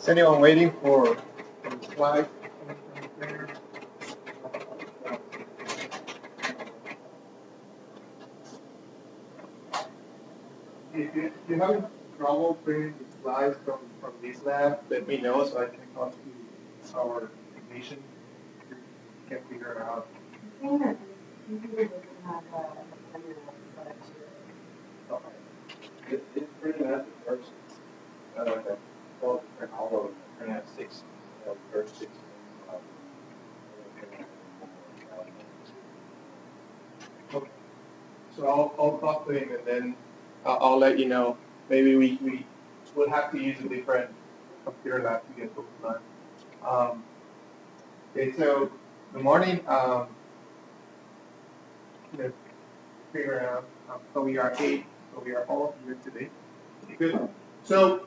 Is anyone waiting for the slide? If you're having trouble printing the slides from this lab, let me know so I can talk to our technician who can figure it out. It's pretty much the first, well, all of them, we're gonna have six, first six. Okay. So I'll talk to him and then I'll let you know. Maybe we will have to use a different computer lab to get those done. Okay, so good morning. Let's figure out. So we are eight. So we are all here today. Good. So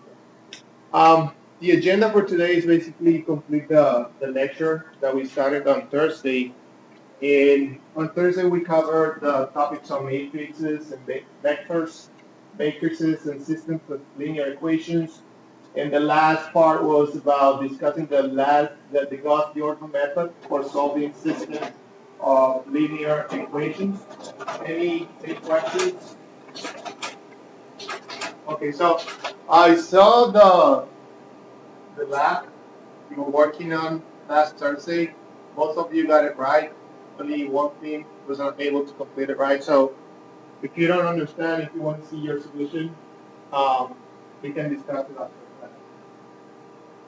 the agenda for today is basically complete the lecture that we started on Thursday. And on Thursday we covered the topics on matrices and vectors, matrices and systems with linear equations. And the last part was about discussing the Gauss-Jordan method for solving systems of linear equations. Any questions? Okay, so I saw the lab you were working on last Thursday. Most of you got it right. Only one team was not able to complete it right. So if you don't understand, if you want to see your solution, we can discuss it after that.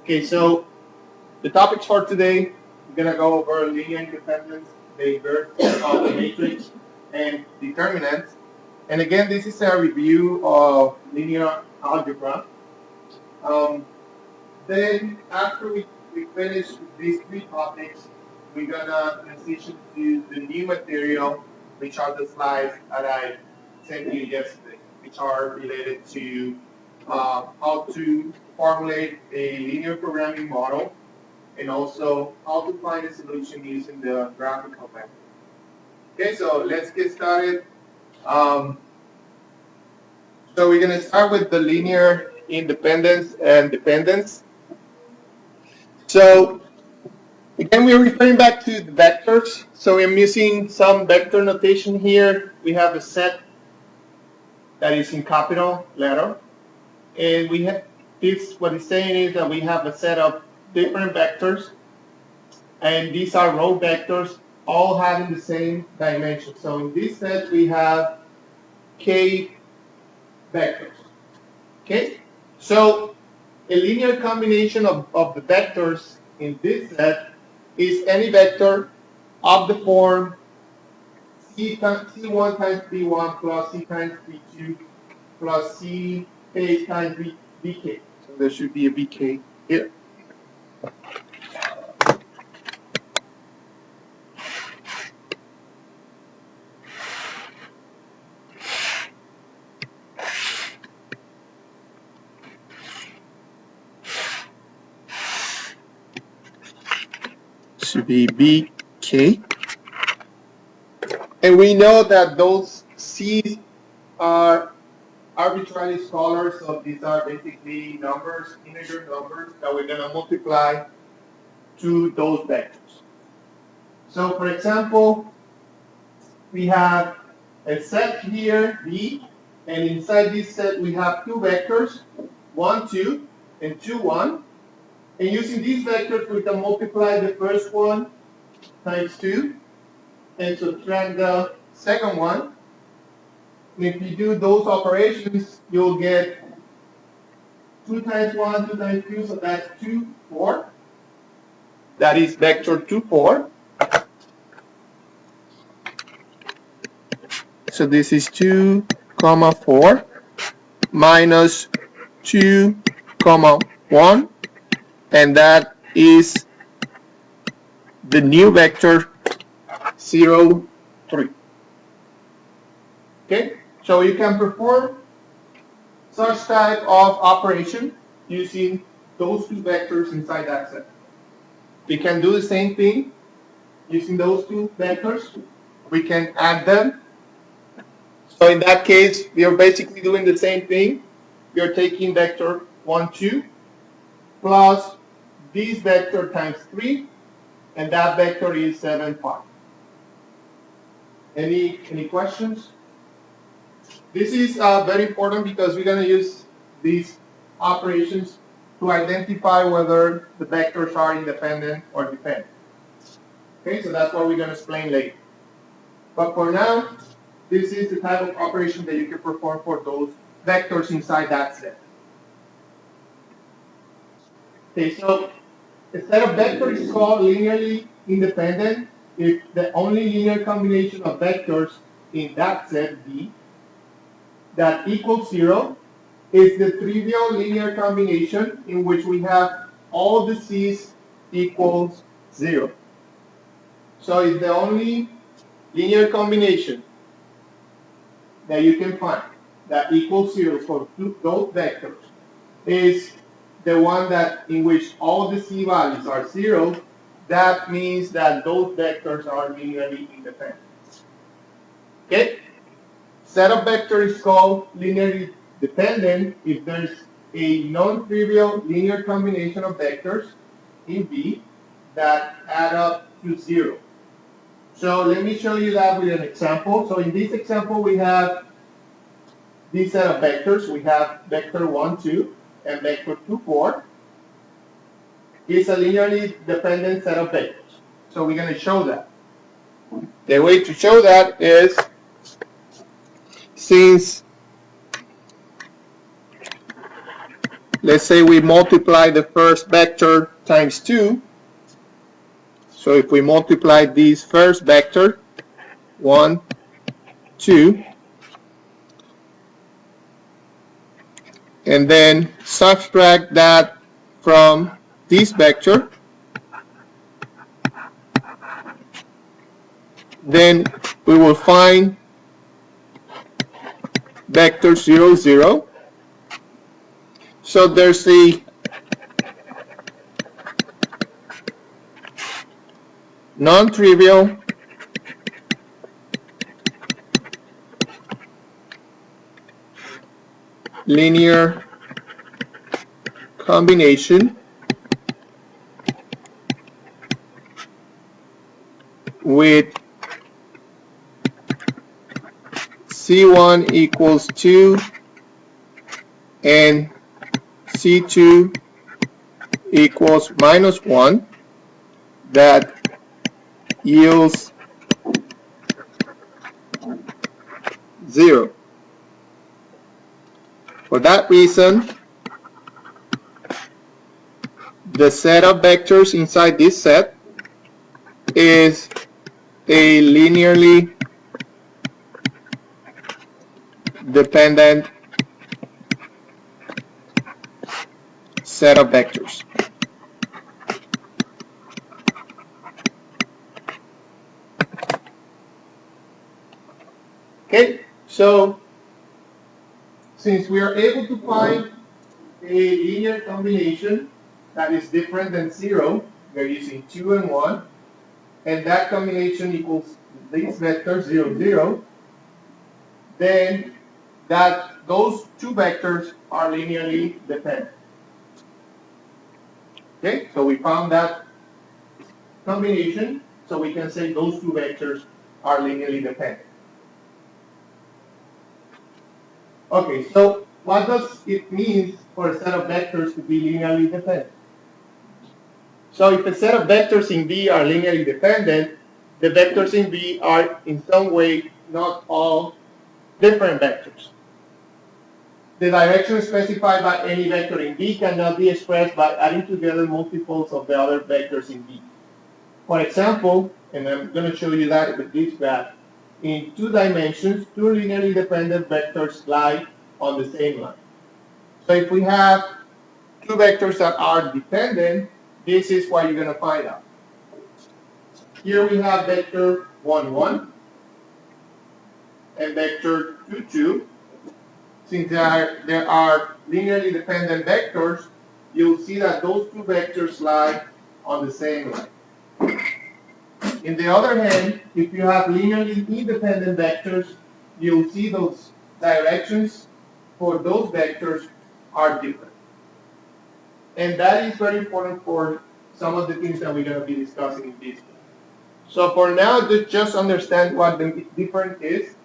Okay, so the topics for today, we're going to go over linear independence, the inverse of the matrix, and determinants. And again, this is a review of linear algebra. Then after we finish these three topics, we're gonna transition to the new material, which are the slides that I sent you yesterday, which are related to how to formulate a linear programming model and also how to find a solution using the graphical method. Okay, so let's get started. So we're gonna start with the linear independence and dependence. So again, we're referring back to the vectors. So I'm using some vector notation here. We have a set that is in capital letter. And we have this, what it's saying is that we have a set of different vectors. And these are row vectors, all having the same dimension. So in this set, we have k vectors. Okay? So a linear combination of the vectors in this set is any vector of the form C1 times B1 plus C times B2 plus C k times BK. So there should be a BK here. Should be BK. And we know that those C's are arbitrary scalars, so these are basically numbers, integer numbers that we're going to multiply to those vectors. So for example, we have a set here, B, and inside this set we have two vectors, 1, 2, and 2, 1. And using these vectors, we can multiply the first one times 2 and subtract the second one. And if you do those operations, you'll get 2 times 1, 2 times 2, so that's 2, 4. That is vector 2, 4. So this is 2, 4 minus 2, 1. And that is the new vector 0, 3. Okay, so you can perform such type of operation using those two vectors inside that set. We can do the same thing using those two vectors. We can add them. So in that case, we are basically doing the same thing. We are taking vector 1, 2, plus this vector times 3, and that vector is 7, 5. Any questions? This is very important because we're going to use these operations to identify whether the vectors are independent or dependent. Okay, so that's what we're going to explain later. But for now, this is the type of operation that you can perform for those vectors inside that set. Okay, so a set of vectors is called linearly independent if the only linear combination of vectors in that set V that equals 0 is the trivial linear combination in which we have all the C's equals 0. So it's the only linear combination that you can find that equals 0 for those vectors is the one that in which all the C values are 0. That means that those vectors are linearly independent. Okay? Set of vectors is called linearly dependent if there's a non-trivial linear combination of vectors in V that add up to 0. So let me show you that with an example. So in this example, we have this set of vectors. We have vector 1, 2, and vector 2, 4. It's a linearly dependent set of vectors. So we're going to show that. The way to show that is, since let's say we multiply the first vector times 2. So if we multiply this first vector, 1, 2, and then subtract that from this vector, then we will find vector 0, 0. So there's a non-trivial linear combination with C1 equals 2 and C2 equals minus 1 that yields 0. For that reason, the set of vectors inside this set is a linearly dependent set of vectors. Okay, so since we are able to find a linear combination that is different than 0, we're using 2 and 1, and that combination equals this vector 0, 0, then those two vectors are linearly dependent. Okay, so we found that combination, so we can say those two vectors are linearly dependent. Okay, so what does it mean for a set of vectors to be linearly dependent? So if a set of vectors in V are linearly dependent, the vectors in V are in some way not all different vectors. The direction specified by any vector in V cannot be expressed by adding together multiples of the other vectors in V. For example, and I'm going to show you that with this graph, in 2 dimensions, 2 linearly dependent vectors lie on the same line. So if we have 2 vectors that are dependent, this is what you're going to find out. Here we have vector 1, 1 and vector 2, 2. Since there are linearly dependent vectors, you'll see that those 2 vectors lie on the same line. In the other hand, if you have linearly independent vectors, you'll see those directions for those vectors are different. And that is very important for some of the things that we're going to be discussing in this class. So for now, just understand what the difference is.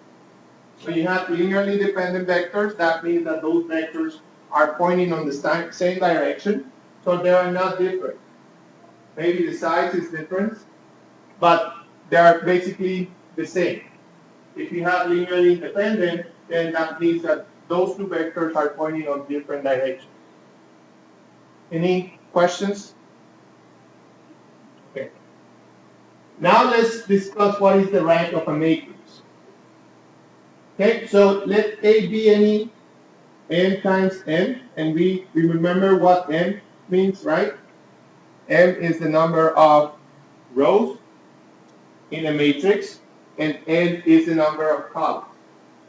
So you have linearly dependent vectors. That means that those vectors are pointing on the same direction. So they are not different. Maybe the size is different, but they are basically the same. If you have linearly independent, then that means that those two vectors are pointing on different directions. Any questions? Okay. Now let's discuss what is the rank of a matrix. Okay, so let A be any n times n, and we remember what n means, right? M is the number of rows in a matrix, and n is the number of columns.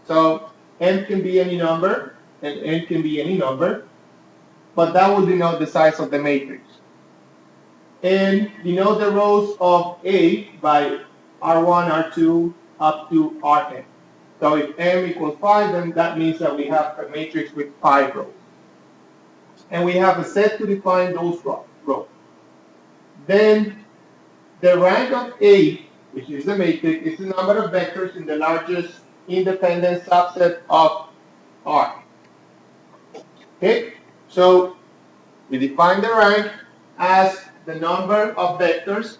So m can be any number, and n can be any number, but that will denote the size of the matrix. And denote the rows of A by R1, R2, up to Rn. So if m equals 5, then that means that we have a matrix with 5 rows. And we have a set to define those rows. Then the rank of A, which is the matrix, is the number of vectors in the largest independent subset of R. Okay? So we define the rank as the number of vectors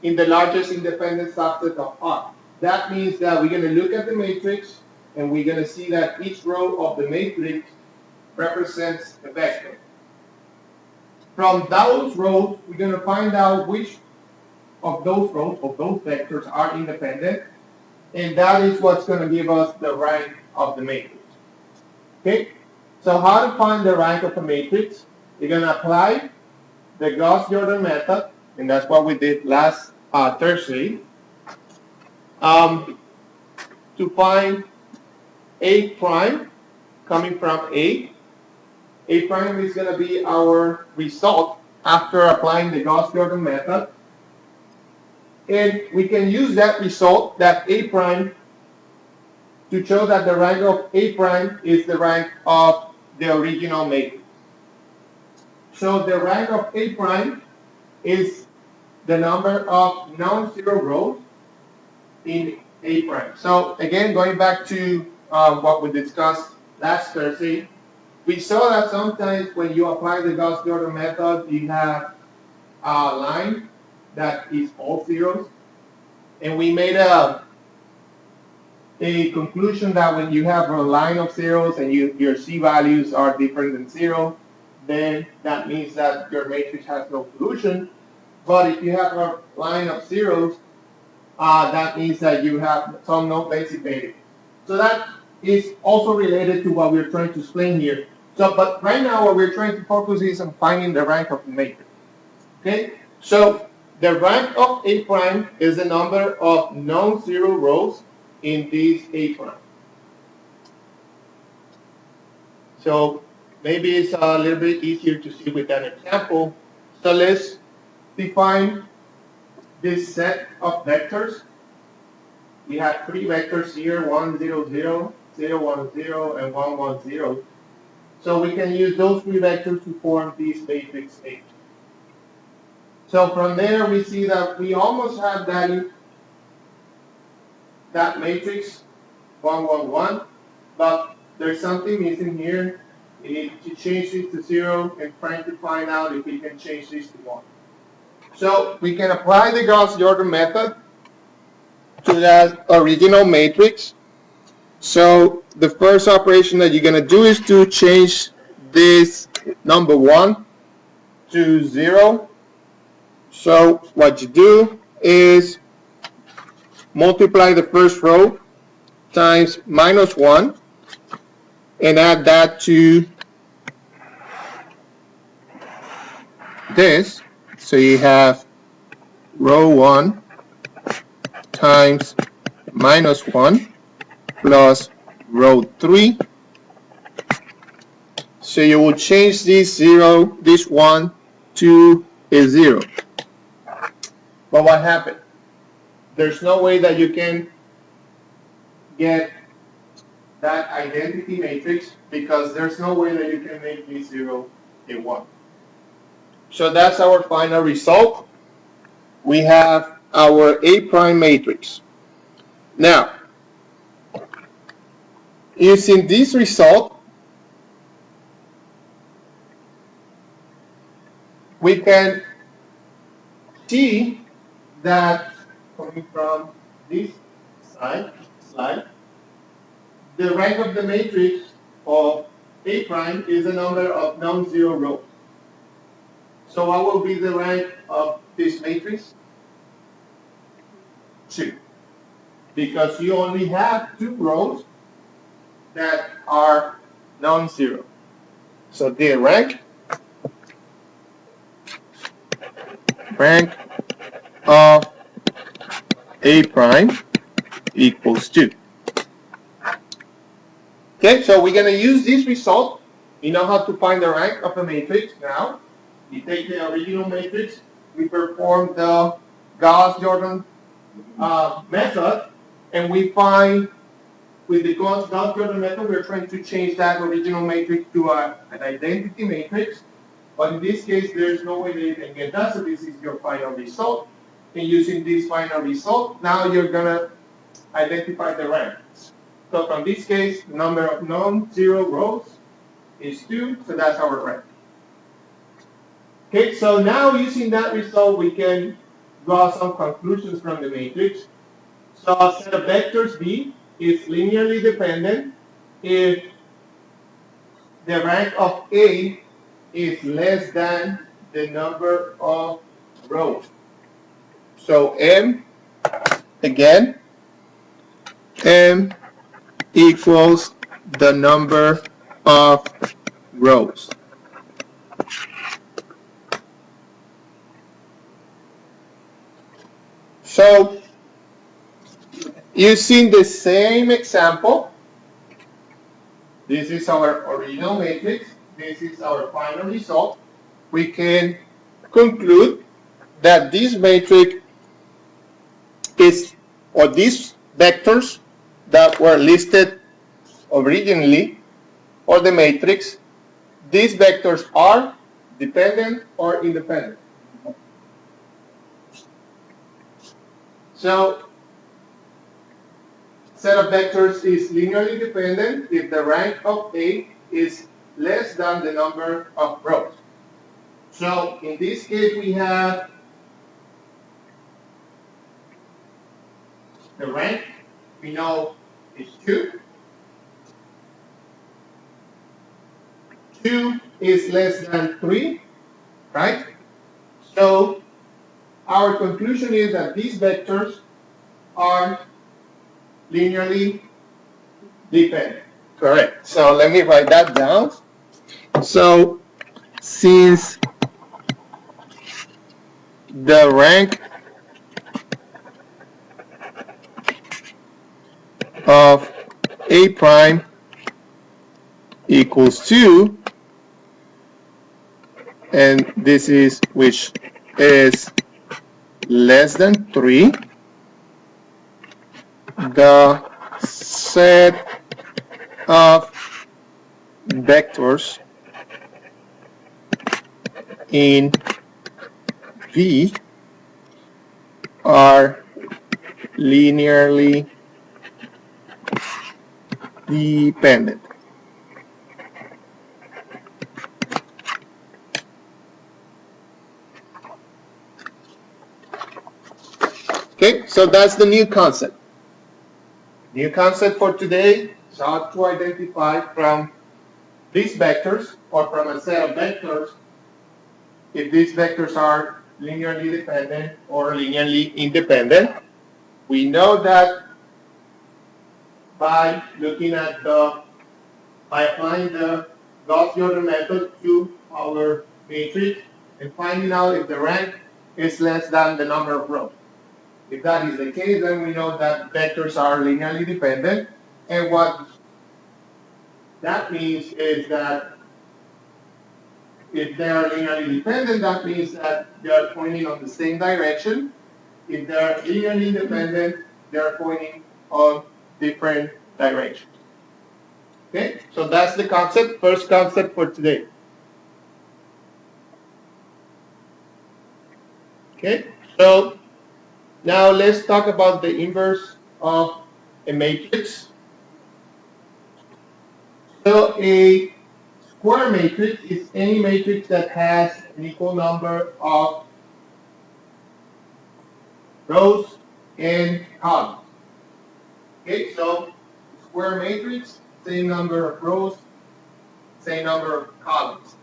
in the largest independent subset of R. That means that we're going to look at the matrix, and we're going to see that each row of the matrix represents a vector. From those rows, we're going to find out which of those rows, of those vectors, are independent, and that is what's going to give us the rank of the matrix. Okay? So how to find the rank of a matrix? You're going to apply the Gauss-Jordan method, and that's what we did last Thursday, to find A prime coming from A. A prime is going to be our result after applying the Gauss-Jordan method. And we can use that result, that A prime, to show that the rank of A prime is the rank of the original matrix. So the rank of A prime is the number of non-zero rows in A prime. So again, going back to what we discussed last Thursday, we saw that sometimes when you apply the Gauss-Jordan method, you have a line that is all zeros. And we made a conclusion that when you have a line of zeros and your C values are different than 0, then that means that your matrix has no solution. But if you have a line of zeros, that means that you have some non-basic variable. So that is also related to what we're trying to explain here. So, but right now what we're trying to focus is on finding the rank of the matrix. Okay? So the rank of A prime is the number of non-zero rows in this A prime. So maybe it's a little bit easier to see with an example. So let's define this set of vectors. We have 3 vectors here, 1, 0, 0, 0, 1, 0, and 1, 1, 0. So we can use those 3 vectors to form this matrix A. So from there we see that we almost have that matrix 1, 1, 1, but there's something missing here. We need to change this to 0 and trying to find out if we can change this to 1. So we can apply the Gauss-Jordan method to that original matrix. So the first operation that you're going to do is to change this number 1 to 0. So what you do is multiply the first row times minus 1 and add that to this. So you have row 1 times minus 1 plus row 3. So you will change this 1 to a 0. But what happened? There's no way that you can get that identity matrix because there's no way that you can make this 0 a 1. So that's our final result. We have our A prime matrix. Now, using this result, we can see that coming from this slide, the rank of the matrix of A prime is the number of non-zero rows. So what will be the rank of this matrix? 2. Because you only have 2 rows that are non-zero. So the rank of A prime equals 2. Okay, so we're going to use this result. We know how to find the rank of a matrix now. We take the original matrix, we perform the Gauss-Jordan method, and we find, with the Gauss-Jordan method, we're trying to change that original matrix to an identity matrix. But in this case, there's no way that you can get that, so this is your final result. And using this final result, now you're going to identify the ranks. So from this case, the number of non-zero rows is 2, so that's our rank. Okay, so now using that result, we can draw some conclusions from the matrix. So a set of vectors B is linearly dependent if the rank of A is less than the number of rows. So M, again, M equals the number of rows. So, using the same example, this is our original matrix, this is our final result, we can conclude that this matrix is, or these vectors that were listed originally, or the matrix, these vectors are dependent or independent. So, set of vectors is linearly dependent if the rank of A is less than the number of rows. So, in this case, we have the rank, we know is 2. 2 is less than 3, right? So, our conclusion is that these vectors are linearly dependent. Correct. So let me write that down. So since the rank of A prime equals 2, and this is which is less than 3, the set of vectors in V are linearly dependent. Okay, so that's the new concept. New concept for today is how to identify from these vectors, or from a set of vectors, if these vectors are linearly dependent or linearly independent. We know that by looking at by applying the Gauss-Jordan method to our matrix and finding out if the rank is less than the number of rows. If that is the case, then we know that vectors are linearly dependent, and what that means is that if they are linearly dependent, that means that they are pointing on the same direction. If they are linearly independent, they are pointing on different directions. Okay, so that's the concept, first concept for today. Okay, so now let's talk about the inverse of a matrix. So a square matrix is any matrix that has an equal number of rows and columns. Okay, so square matrix, same number of rows, same number of columns.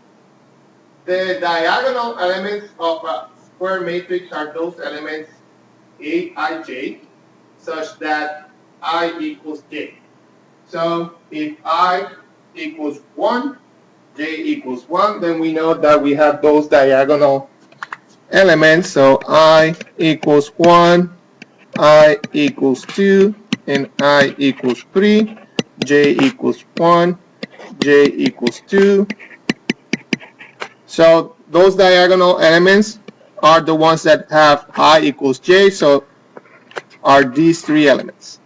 The diagonal elements of a square matrix are those elements aij, such that I equals j. So if I equals 1, j equals 1, then we know that we have those diagonal elements. So I equals 1, I equals 2, and I equals 3, j equals 1, j equals 2. So those diagonal elements are the ones that have I equals j, so are these three elements.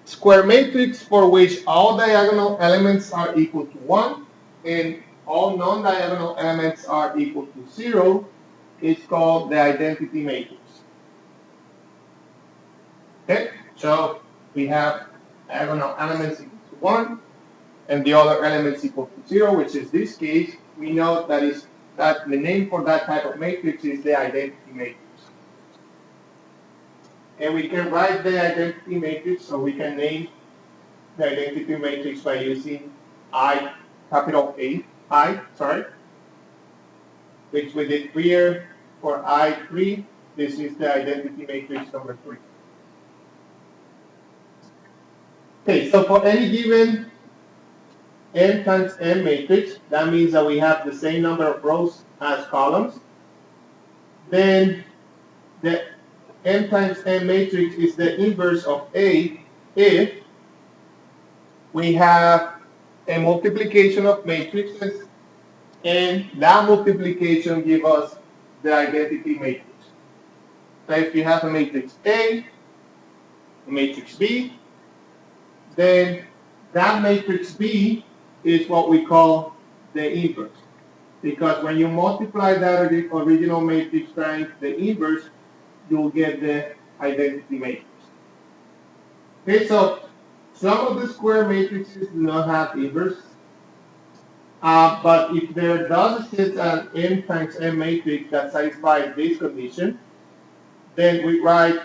Square matrix for which all diagonal elements are equal to 1 and all non-diagonal elements are equal to 0 is called the identity matrix. Okay, so we have diagonal elements equal to 1 and the other elements equal to 0, which is this case. We know that the name for that type of matrix is the identity matrix. And we can write the identity matrix, so we can name the identity matrix by using capital I, which we did here for I3. This is the identity matrix number 3. Okay, so for any given n times n matrix, that means that we have the same number of rows as columns. Then the n times n matrix is the inverse of A if we have a multiplication of matrices and that multiplication gives us the identity matrix. So if you have a matrix A, a matrix B, then that matrix B is what we call the inverse. Because when you multiply that original matrix times the inverse, you'll get the identity matrix. Okay, so some of the square matrices do not have inverse. But if there does exist an n times n matrix that satisfies this condition, then we write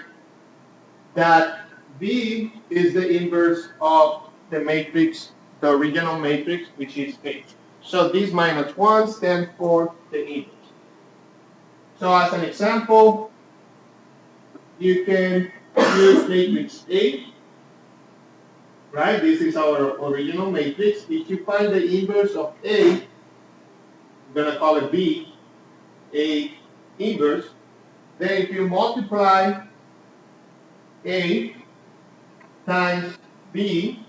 that B is the inverse of the matrix, the original matrix, which is A. So this minus 1 stands for the inverse. So as an example, you can use matrix A, right? This is our original matrix. If you find the inverse of A, we're going to call it B, A inverse. Then if you multiply A times B,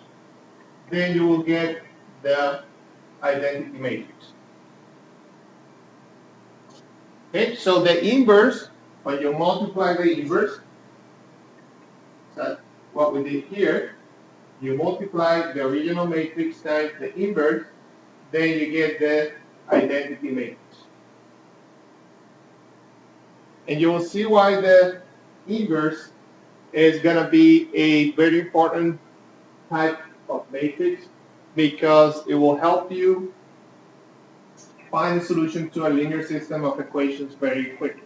then you will get the identity matrix. Okay, so the inverse, when you multiply the inverse, that's what we did here. You multiply the original matrix times the inverse, then you get the identity matrix. And you will see why the inverse is going to be a very important type of matrix, because it will help you find a solution to a linear system of equations very quickly.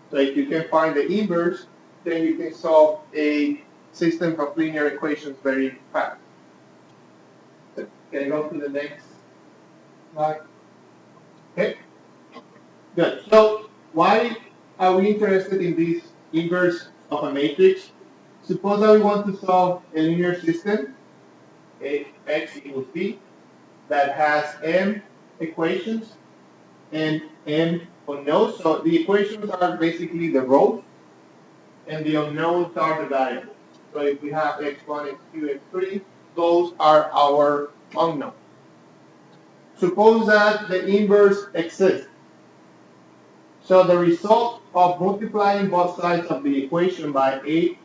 So if you can find the inverse, then you can solve a system of linear equations very fast. So can I go to the next slide? Okay, good. So why are we interested in this inverse of a matrix? Suppose that we want to solve a linear system, x equals b, that has m equations and m unknowns. So the equations are basically the rows, and the unknowns are the variables. So if we have x1, x2, x3, those are our unknowns. Suppose that the inverse exists. So the result of multiplying both sides of the equation by A,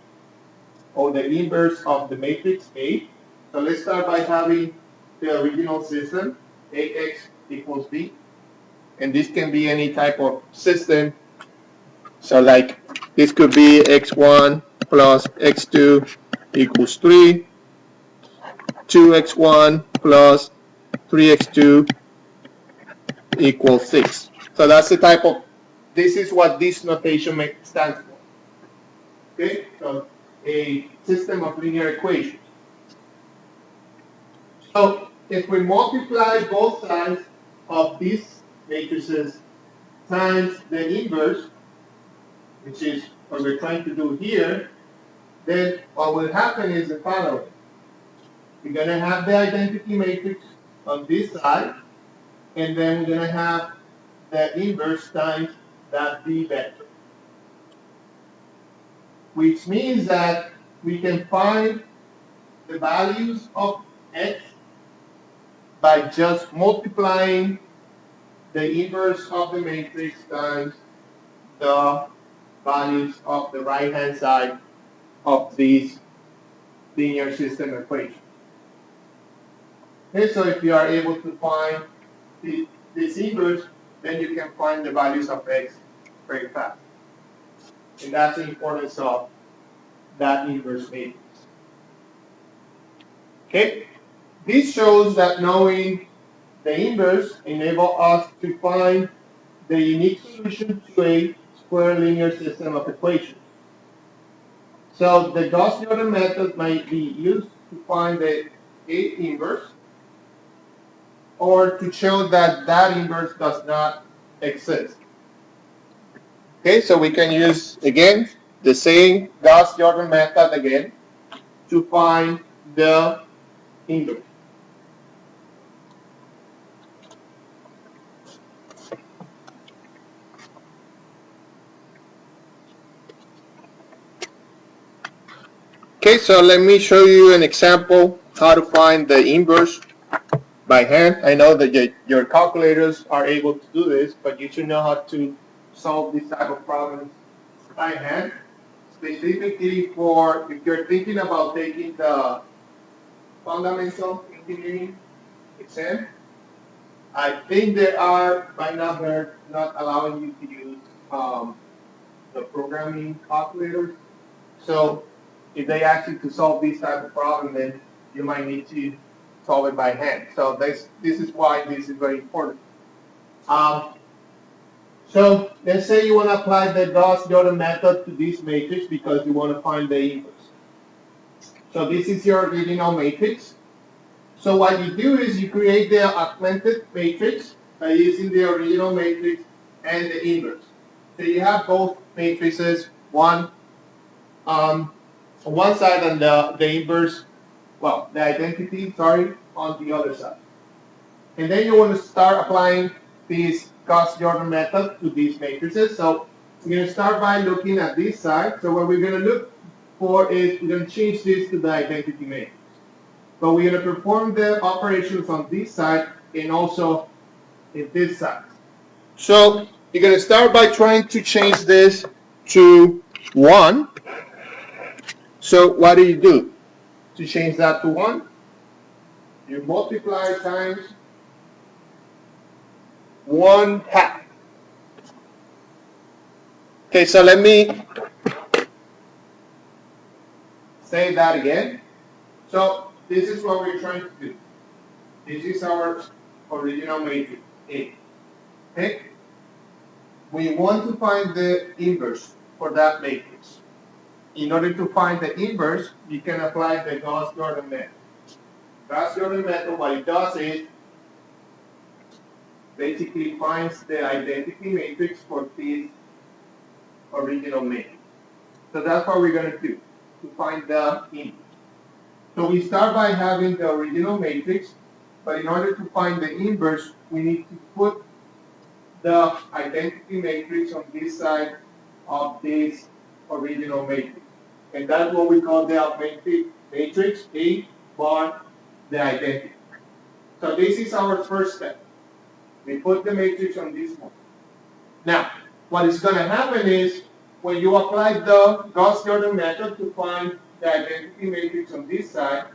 or the inverse of the matrix A. So let's start by having the original system, AX equals B. and this can be any type of system. So like this could be x1 plus x2 equals 3, 2x1 plus 3x2 equals 6. So that's the type of, this is what this notation stands for. Okay, so a system of linear equations. So if we multiply both sides of these matrices times the inverse, which is what we're trying to do here, then what will happen is the following. We're going to have the identity matrix on this side, and then we're going to have the inverse times that B vector. Which means that we can find the values of x by just multiplying the inverse of the matrix times the values of the right-hand side of these linear system equation. Okay, so if you are able to find this inverse, then you can find the values of x very fast. And that's the importance of that inverse matrix. Okay, this shows that knowing the inverse enables us to find the unique solution to a square linear system of equations. So the Gauss-Jordan method might be used to find the A inverse, or to show that that inverse does not exist. Okay, so we can use, again, the same Gauss-Jordan method again to find the inverse. Okay, so let me show you an example how to find the inverse by hand. I know that your calculators are able to do this, but you should know how to solve this type of problems by hand. Specifically for if you're thinking about taking the fundamental engineering exam, I think there are by now they're not allowing you to use the programming calculators. So if they ask you to solve this type of problem, then you might need to solve it by hand. So this is why this is very important. So let's say you want to apply the Gauss-Jordan method to this matrix because you want to find the inverse. So this is your original matrix. So what you do is you create the augmented matrix by using the original matrix and the inverse. So you have both matrices, one on one side and the inverse, well, the identity, sorry, on the other side. And then you want to start applying this Gauss-Jordan method to these matrices. So we're going to start by looking at this side. So what we're going to look for is we're going to change this to the identity matrix. But we're going to perform the operations on this side and also in this side. So you're going to start by trying to change this to 1. So what do? To change that to 1, you multiply times 1/2. Okay, so let me say that again. So this is what we're trying to do. This is our original matrix A. Okay? We want to find the inverse for that matrix. In order to find the inverse, you can apply the Gauss-Jordan method. Gauss-Jordan method, what it does is basically finds the identity matrix for this original matrix. So that's what we're going to do to find the inverse. So we start by having the original matrix, but in order to find the inverse, we need to put the identity matrix on this side of this original matrix. And that's what we call the augmented matrix, A bar the identity. So this is our first step. We put the matrix on this one. Now, what is going to happen is when you apply the Gauss-Jordan method to find the identity matrix on this side,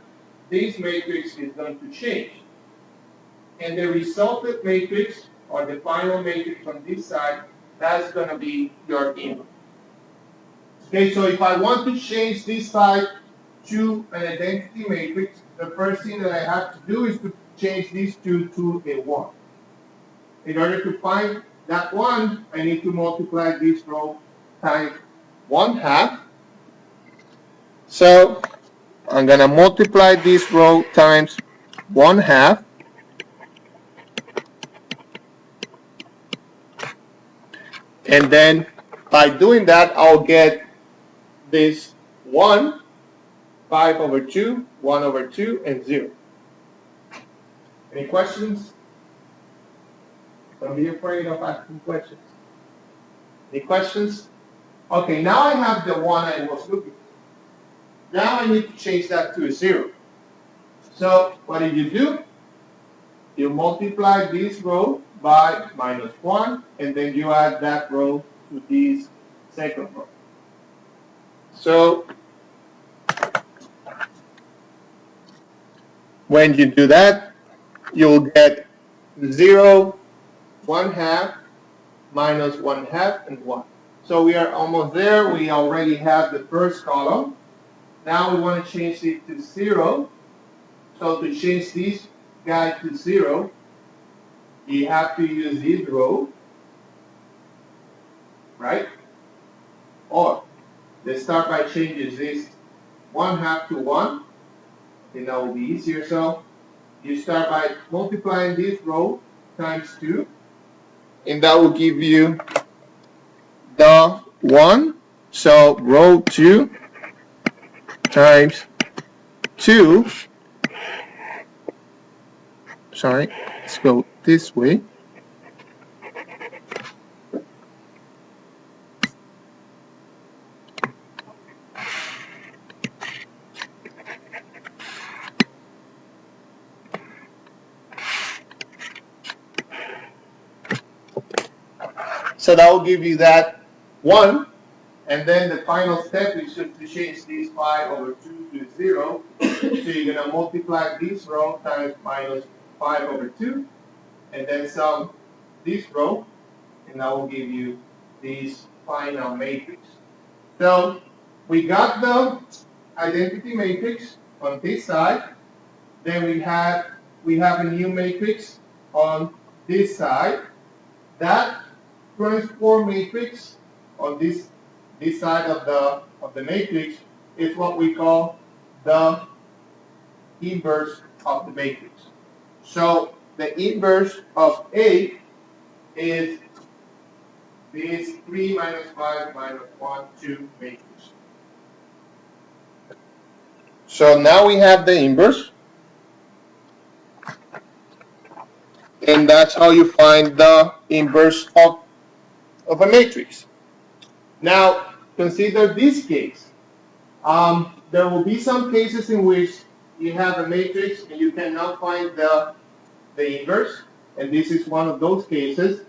this matrix is going to change. And the resultant matrix or the final matrix on this side, that's going to be your inverse. Okay, so if I want to change this side to an identity matrix, the first thing that I have to do is to change these two to a 1. In order to find that 1, I need to multiply this row times 1/2. So I'm going to multiply this row times 1/2. And then by doing that, I'll get this 1, 5/2, 1/2, and 0. Any questions? Don't be afraid of asking questions. Any questions? Okay, now I have the 1 I was looking for. Now I need to change that to a 0. So what do? You multiply this row by -1, and then you add that row to this second row. So when you do that, you'll get 0, 1/2, -1/2, and 1. So we are almost there. We already have the first column. Now we want to change it to 0. So to change this guy to 0, you have to use this row, right? Or let's start by changing this 1/2 to 1. And that will be easier. So you start by multiplying this row times 2. And that will give you the 1. So row 2 times 2. Sorry, let's go this way. So that will give you that 1. And then the final step is just to change this 5/2 to 0. So you're going to multiply this row times -5/2. And then sum this row. And that will give you this final matrix. So we got the identity matrix on this side. Then we have a new matrix on this side. That transform matrix on this side of the matrix is what we call the inverse of the matrix. So the inverse of A is this 3 minus 5 minus 1, 2 matrix. So now we have the inverse. And that's how you find the inverse of a matrix. Now, consider this case. There will be some cases in which you have a matrix and you cannot find the inverse, and this is one of those cases.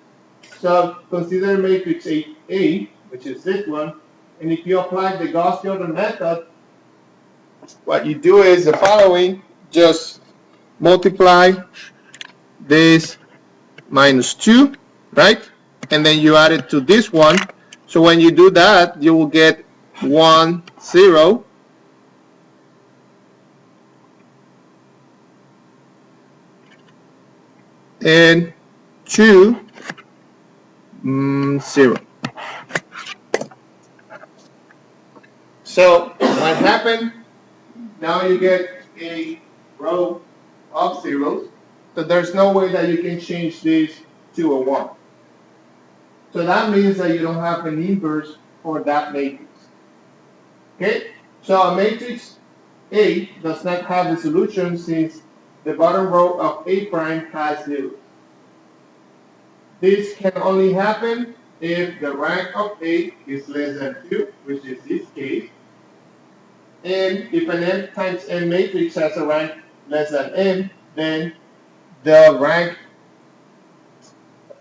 So consider matrix A, which is this one, and if you apply the Gauss-Jordan method, what you do is the following: just multiply this -2, right? And then you add it to this one. So when you do that, you will get 1, 0. And 2, 0. So what happened? Now you get a row of zeros. So there's no way that you can change this to a 1. So that means that you don't have an inverse for that matrix. Okay? So a matrix A does not have a solution since the bottom row of A prime has 0. This can only happen if the rank of A is less than 2, which is this case. And if an m times n matrix has a rank less than n, then the rank,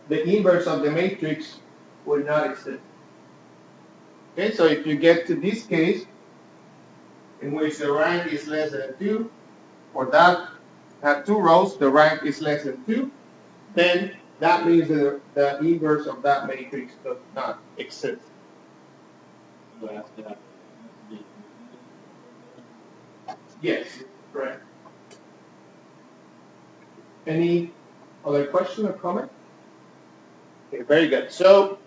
the inverse of the matrix will not exist. Okay, so if you get to this case, in which the rank is less than 2, for that have 2 rows, the rank is less than 2, then that means the inverse of that matrix does not exist. So it has to be. Yes, correct. Any other question or comment? Okay, very good. So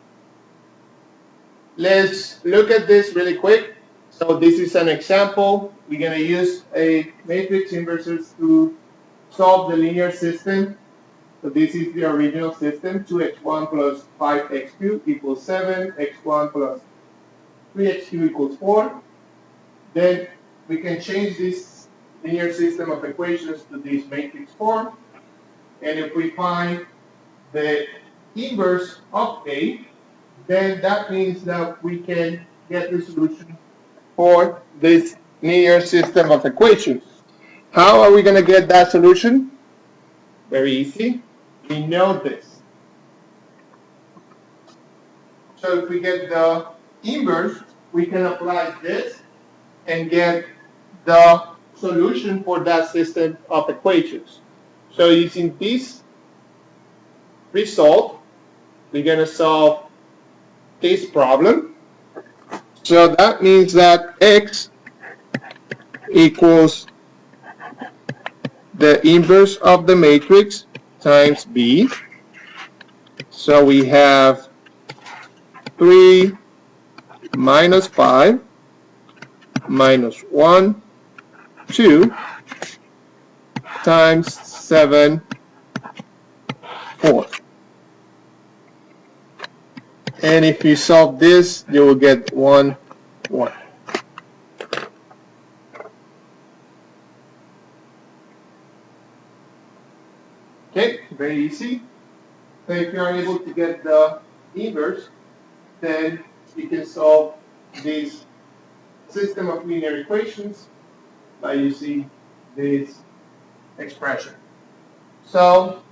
let's look at this really quick. So this is an example. We're going to use a matrix inverses to solve the linear system. So this is the original system, 2x1 plus 5x2 equals 7, x1 plus 3x2 equals 4. Then we can change this linear system of equations to this matrix form. And if we find the inverse of A, then that means that we can get the solution for this linear system of equations. How are we going to get that solution? Very easy. We know this. So if we get the inverse, we can apply this and get the solution for that system of equations. So using this result, we're going to solve this problem. So that means that x equals the inverse of the matrix times b. So we have 3 minus 5 minus 1, 2 times 7, 4. And if you solve this, you will get 1, 1. Okay, very easy. So if you are able to get the inverse, then you can solve this system of linear equations by using this expression. So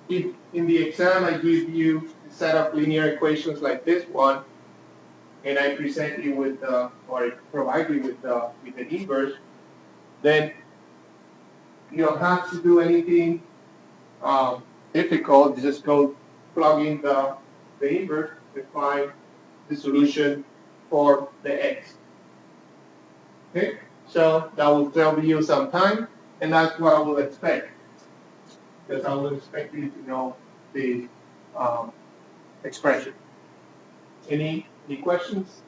if in the exam I give you a set of linear equations like this one, and I present you with the, or provide you with the inverse, then you don't have to do anything difficult. You just go plug in the inverse and find the solution for the x. Okay, so that will save you some time, and that's what I will expect, because I will expect you to know the expression. Any questions?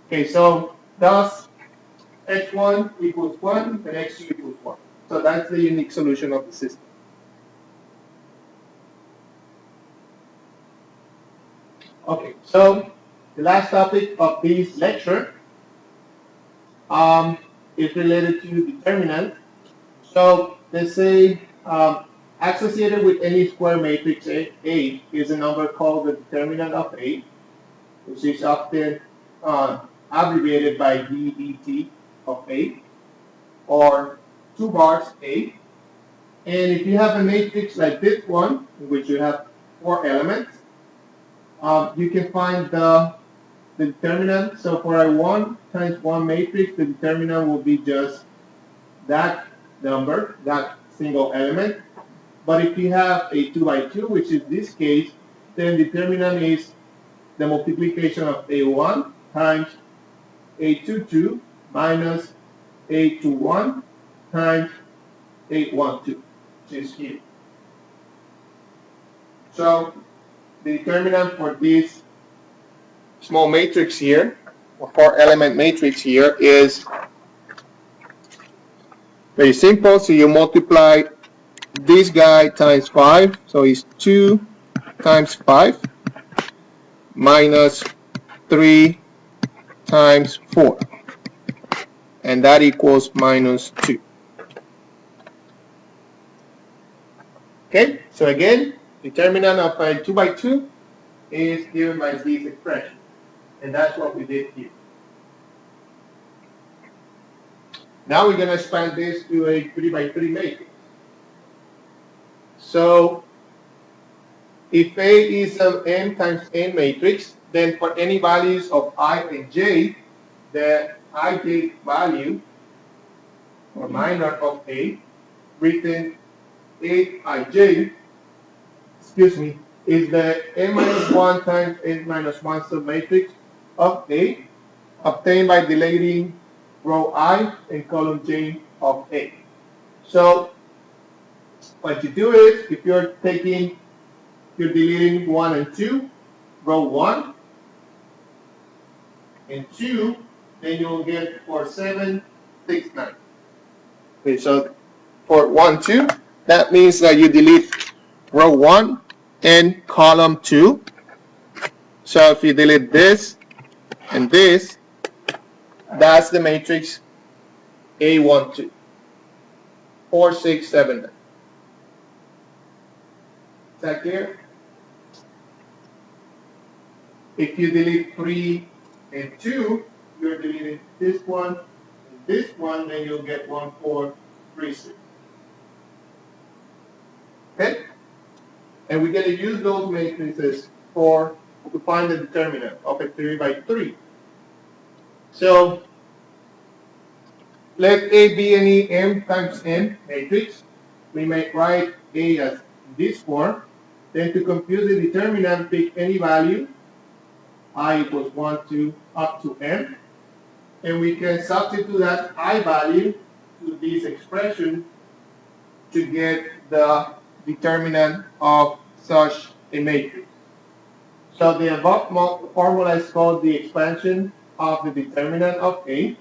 Okay, so thus x1 equals 1 and x2 equals 1. So that's the unique solution of the system. Okay, so the last topic of this lecture is related to determinant. So let's say associated with any square matrix A is a number called the determinant of A, which is often abbreviated by DET of A, or 2 bars A. And if you have a matrix like this one, in which you have 4 elements, you can find the determinant. So for a 1 times 1 matrix, the determinant will be just that number, that single element. But if you have a 2 by 2, which is this case, then determinant is the multiplication of A1 times A22 minus A21 times A12, which is here. So the determinant for this small matrix here, or 4-element matrix here, is very simple. So you multiply this guy times 5, so it's 2 times 5 minus 3 times 4, and that equals minus 2. Okay, so again, determinant of a 2 by 2 is given by this expression, and that's what we did here. Now we're going to expand this to a 3 by 3 matrix. So if A is an m times n matrix, then for any values of I and j, the ij value, or minor of A, written 8ij, excuse me, is the n minus 1 times n minus 1 submatrix of A obtained by deleting row I and column J of A. So what you do is, if you're deleting 1 and 2, row 1 and 2, then you'll get 4, 7, 6, 9. Okay, so for 1, 2, that means that you delete row 1 and column 2. So if you delete this and this, that's the matrix A12, 4, 6, 7, 9. Is that clear? If you delete 3 and 2, you're deleting this one and this one, then you'll get 1, 4, 3, 6. Okay? And we're going to use those matrices to find the determinant of a 3 by 3. So let A be any m times n matrix. We may write A as this form. Then to compute the determinant, pick any value, I equals 1, 2, up to n. And we can substitute that I value to this expression to get the determinant of such a matrix. So the above formula is called the expansion of the determinant of A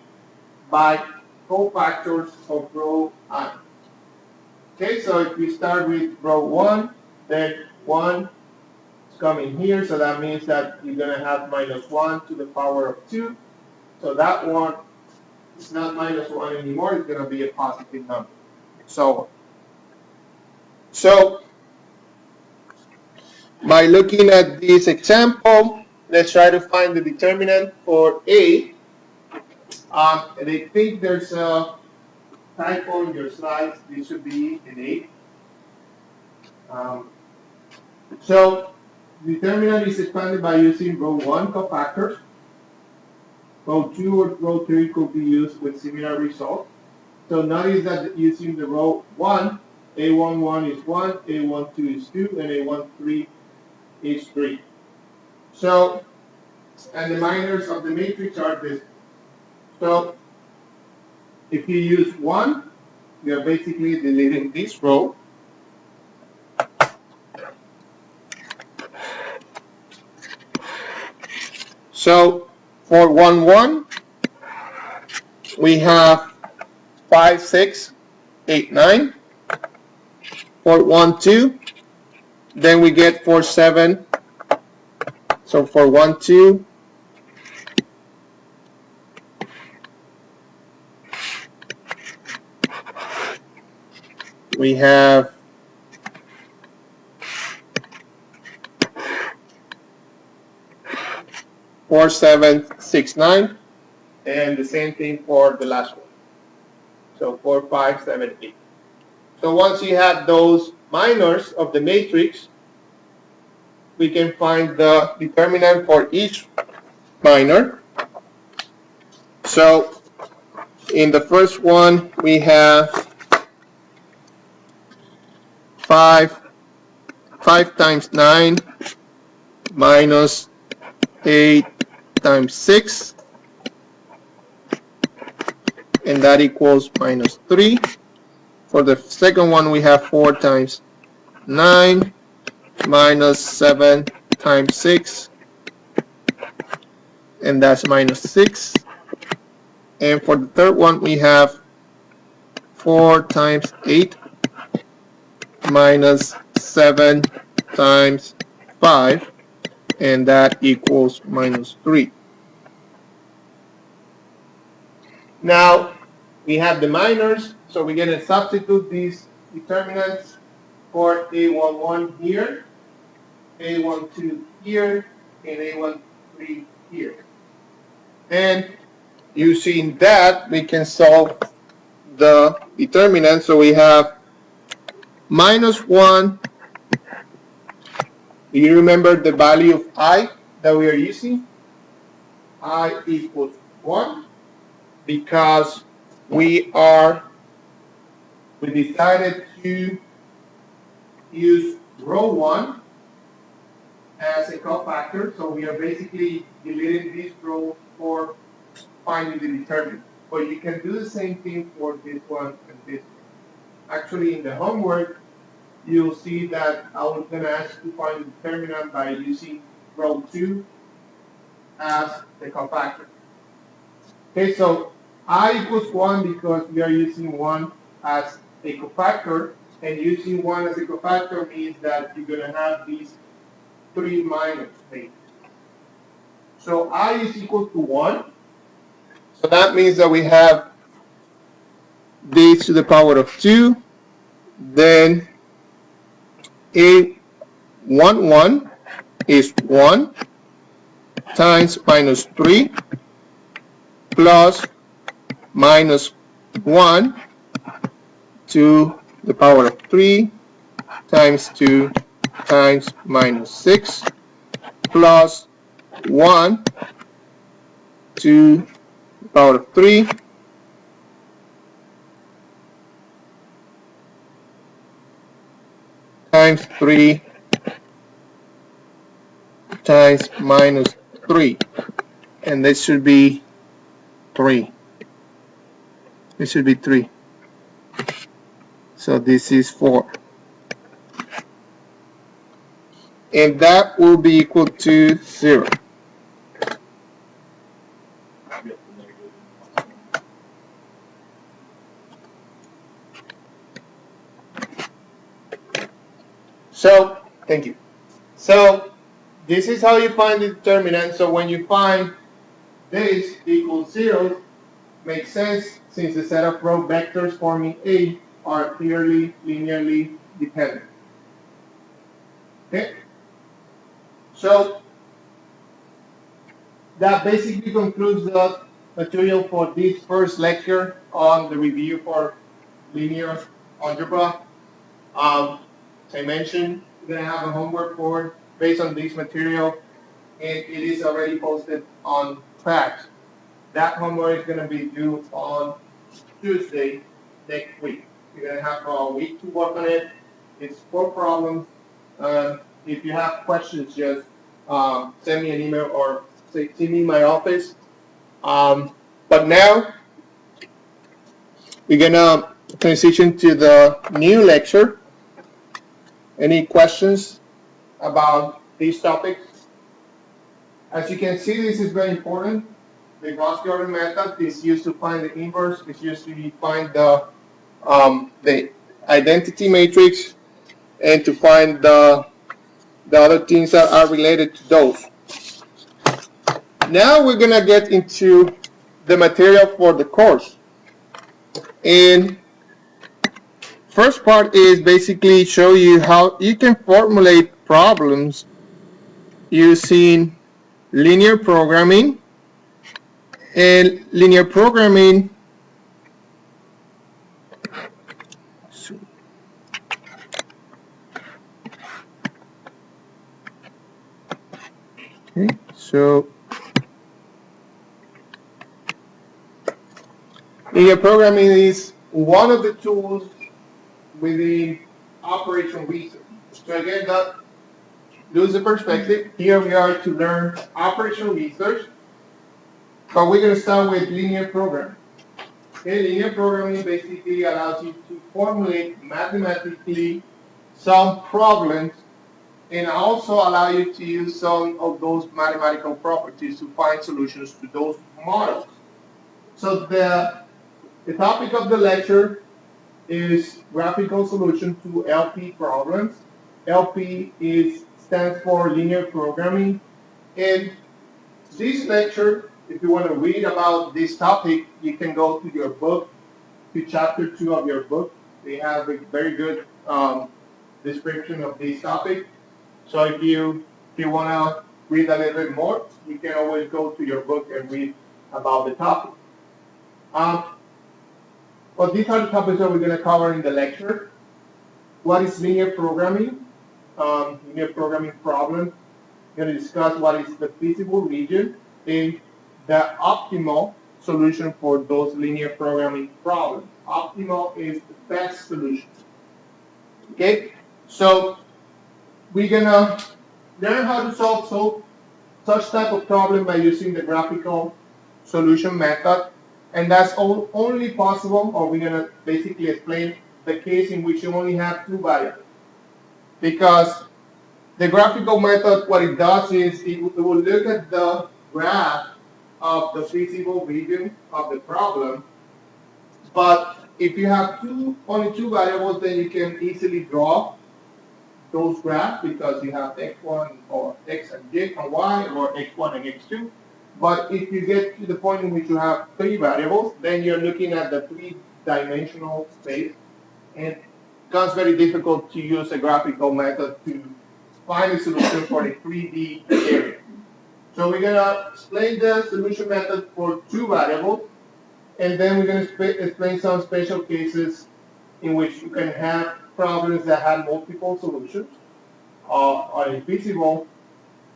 by cofactors of row I. Okay, so if we start with row 1, then 1 is coming here, so that means that you're going to have minus 1 to the power of 2. So that one is not minus 1 anymore, it's going to be a positive number. So by looking at this example, let's try to find the determinant for A. And I think there's a typo in your slides. This should be an 8. So determinant is expanded by using row 1 cofactors. Row 2 or row 3 could be used with similar results. So notice that using the row 1, A11 is 1, A12 is 2, and A13 is 3. So, and the minors of the matrix are this. So if you use 1, you're basically deleting this row. So for 1, 1, we have 5, 6, 8, 9. For 1, 2, then we get 4, 7. So for 1, 2, we have 4, 7, 6, 9. And the same thing for the last one. So 4, 5, 7, 8. So once you have those minors of the matrix, we can find the determinant for each minor. So in the first one, we have 5 times 9 minus 8 times 6, and that equals minus 3. For the second one, we have 4 times 9 minus 7 times 6, and that's minus 6. And for the third one, we have 4 times 8 minus 7 times 5, and that equals minus 3. Now, we have the minors, so we're going to substitute these determinants for A11 here, A12 here, and A13 here. And using that, we can solve the determinant. So we have minus 1. Do you remember the value of I that we are using? I equals 1 because we decided to use row 1 as a cofactor, so we are basically deleting this row for finding the determinant. But you can do the same thing for this one and this one. Actually, in the homework, you'll see that I was going to ask you to find the determinant by using row 2 as the cofactor. Okay, so I equals 1 because we are using 1 as a cofactor, and using 1 as a cofactor means that you're going to have these 3 minus 8. So I is equal to 1. So that means that we have this to the power of 2. Then a 1 is 1 times minus 3 plus minus 1 to the power of 3 times 2 times minus 6 plus 1 to the power of 3 times 3 times minus 3. And this should be 3. This should be 3. So this is 4. And that will be equal to 0. So, thank you. So, this is how you find the determinant. So when you find this equals 0, makes sense since the set of row vectors forming A are clearly linearly dependent. Okay? So, that basically concludes the material for this first lecture on the review for linear algebra. As I mentioned, we're going to have a homework board based on this material, and it is already posted on Facts. That homework is going to be due on Tuesday next week. You're going to have a week to work on it. It's 4 problems. If you have questions, just send me an email or see me in my office. But now, we're going to transition to the new lecture. Any questions about these topics? As you can see, this is very important. The Gauss-Jordan method is used to find the inverse. It's used to find the identity matrix and to find the other things that are related to those. Now we're going to get into the material for the course. And first part is basically show you how you can formulate problems using linear programming. And linear programming okay, so linear programming is one of the tools within operation research. So again, that lose the perspective. Here we are to learn operation research, but we're going to start with linear programming. Okay, linear programming basically allows you to formulate mathematically some problems and also allow you to use some of those mathematical properties to find solutions to those models. So the topic of the lecture is graphical solution to LP problems. LP stands for linear programming. And this lecture, if you want to read about this topic, you can go to your book, to chapter 2 of your book. They have a very good description of this topic. So if you want to read a little bit more, you can always go to your book and read about the topic. But these are the topics that we're going to cover in the lecture. What is linear programming? Linear programming problem. We're going to discuss what is the feasible region and the optimal solution for those linear programming problems. Optimal is the best solution. Okay, so we're gonna learn how to solve such type of problem by using the graphical solution method, and that's only possible, or we're gonna basically explain the case in which you only have two variables. Because the graphical method, what it does is it will look at the graph of the feasible region of the problem, but if you have only two variables, then you can easily draw those graphs because you have x1 or x and y, or x1 and x2. But if you get to the point in which you have three variables, then you're looking at the three-dimensional space, and it becomes very difficult to use a graphical method to find a solution for a 3D area. So we're going to explain the solution method for two variables, and then we're going to explain some special cases in which you can have problems that have multiple solutions, or a feasible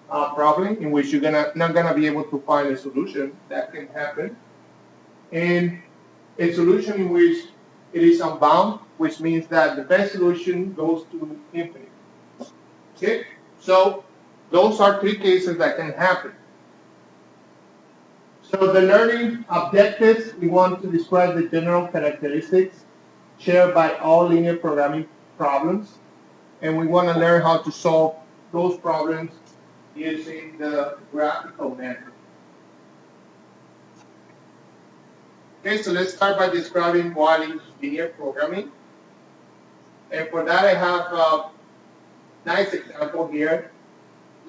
problem in which you're not gonna be able to find a solution. That can happen, and a solution in which it is unbound, which means that the best solution goes to infinity. Okay, so those are three cases that can happen. So the learning objectives, we want to describe the general characteristics shared by all linear programming problems, and we want to learn how to solve those problems using the graphical method. Okay, so let's start by describing what is linear programming. And for that, I have a nice example here.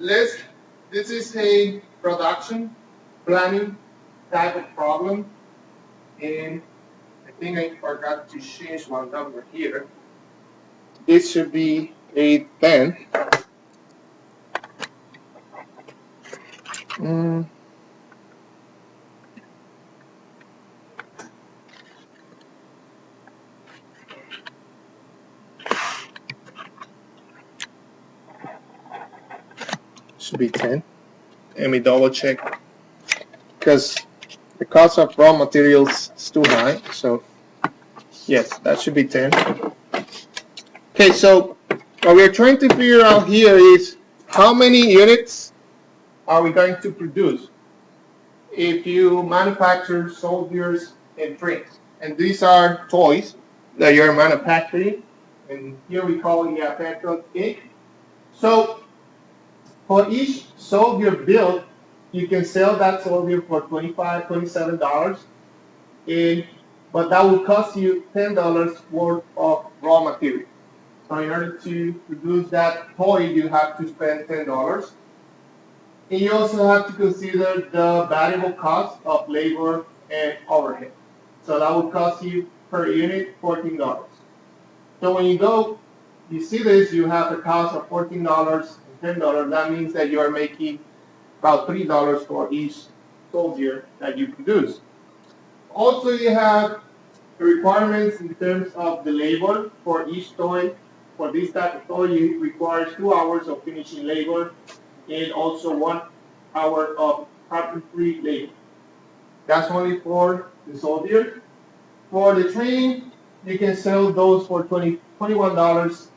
This is a production planning type of problem, and I think I forgot to change one number here. This should be a 10. Should be 10. Let me double check, because the cost of raw materials is too high. So yes, that should be 10. Okay, so what we're trying to figure out here is how many units are we going to produce if you manufacture soldiers and trains. And these are toys that you're manufacturing, and here we call it petrol ink. So for each soldier built, you can sell that soldier for $25, $27, but that will cost you $10 worth of raw material. So in order to produce that toy, you have to spend $10. And you also have to consider the variable cost of labor and overhead. So that will cost you per unit $14. So when you see this, you have a cost of $14 and $10. That means that you are making about $3 for each soldier that you produce. Also, you have the requirements in terms of the labor for each toy. For this type of toy, it requires 2 hours of finishing labor and also 1 hour of carpentry labor. That's only for the soldier. For the train, you can sell those for $21,